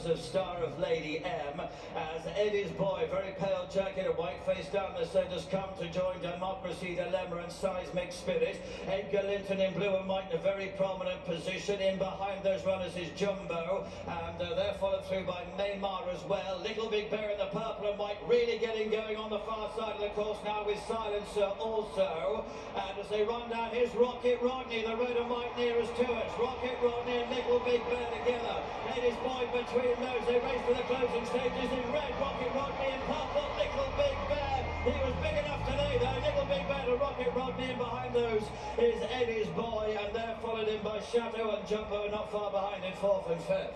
colours of Star of Lady M, as Eddie's boy, very pale jacket and white face down the centres, come to join Democracy Dilemma and Seismic Spirit. Edgar Linton in blue and white in a very prominent position. In behind those runners is Jumbo, and they're followed through by Neymar as well. Little Big Bear in the purple and white, really getting going on the far side of the course now with Silencer also. And as they run down, here's Rocket Rodney, the red and white nearest to us. Rocket Rodney and Little Big Bear together. Eddie's boy between those. They race to the closing stages in red. Rocket Rodney in purple. Little Big Bear. He was big enough today though. Little Big Bear to Rocket Rodney, and behind those is Eddie's boy, and they're followed in by Chateau and Jumbo not far behind in fourth and fifth.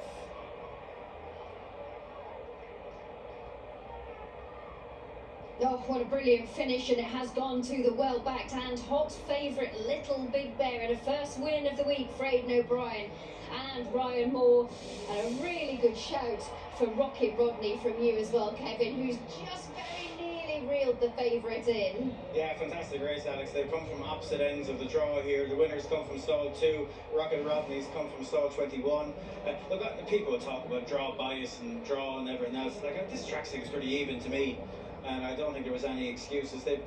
Oh, what a brilliant finish, and it has gone to the well-backed and hot favourite Little Big Bear in a first win of the week for Aidan O'Brien and Ryan Moore. And a really good shout for Rocket Rodney from you as well, Kevin, who's just very nearly reeled the favourite in. Yeah, fantastic race, Alex. They've come from opposite ends of the draw here. The winners come from stall 2, Rocket Rodney's come from stall 21. Look, people talk about draw bias and draw and everything else. Like, this track seems pretty even to me. And I don't think there was any excuses. The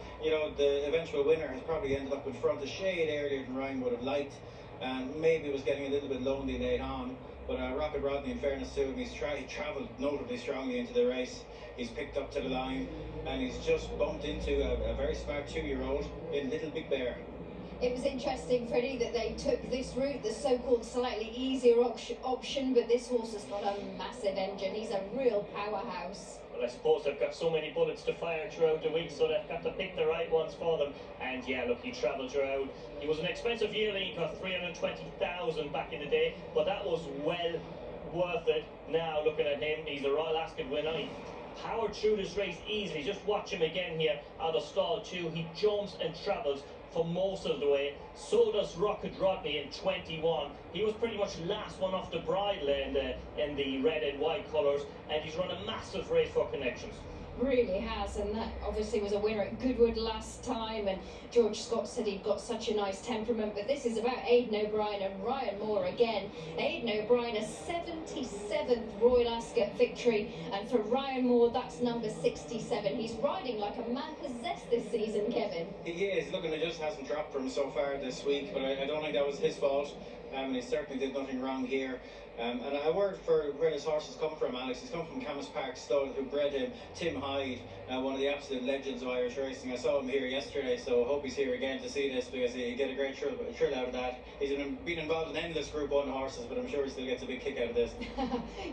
eventual winner has probably ended up in front a shade earlier than Ryan would have liked, and maybe was getting a little bit lonely late on. But Rocket Rodney, in fairness to him, he travelled notably strongly into the race. He's picked up to the line, and he's just bumped into a very smart 2-year-old in Little Big Bear. It was interesting, Freddie, that they took this route, the so-called slightly easier option, but this horse has got a massive engine. He's a real powerhouse. Well, I suppose they've got so many bullets to fire throughout the week, so they've got to pick the right ones for them. And yeah, look, he travelled throughout. He was an expensive yearling. He got 320,000 back in the day, but that was well worth it. Now, looking at him, he's a Royal Ascot winner. He powered through this race easily. Just watch him again here out of stall 2. He jumps and travels for most of the way. So does Rocket Rodney in 21. He was pretty much last one off the bridle in the red and white colours, and he's run a massive race for Connections. Really has, and that obviously was a winner at Goodwood last time, and George Scott said he'd got such a nice temperament. But this is about Aidan O'Brien and Ryan Moore again. Aidan O'Brien, a 77th Royal Ascot victory, and for Ryan Moore, that's number 67. He's riding like a man possessed this season, Kevin. He is. Looking, it just hasn't dropped for him so far this week, but I don't think that was his fault. And he certainly did nothing wrong here. And a word for where this horse has come from, Alex. He's come from Camas Park Stud, who bred him, Tim Hyde, one of the absolute legends of Irish racing. I saw him here yesterday, so I hope he's here again to see this, because you get a great thrill out of that. He's been involved in endless Group 1 horses, but I'm sure he still gets a big kick out of this.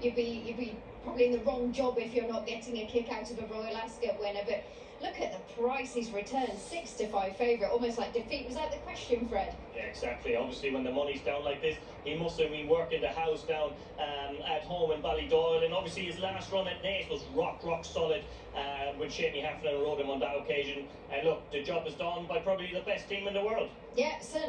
You'd be probably in the wrong job if you're not getting a kick out of a Royal Ascot winner, but look at the price he's returned, 6-5 favourite, almost like defeat was out the question, Fred. Yeah, exactly. Obviously, when the money's down like this, he must have been working the house down at home in Ballydoyle, and obviously his last run at Naas was rock solid when Shamey Heflin rode him on that occasion. And look, the job is done by probably the best team in the world. Yeah, certainly.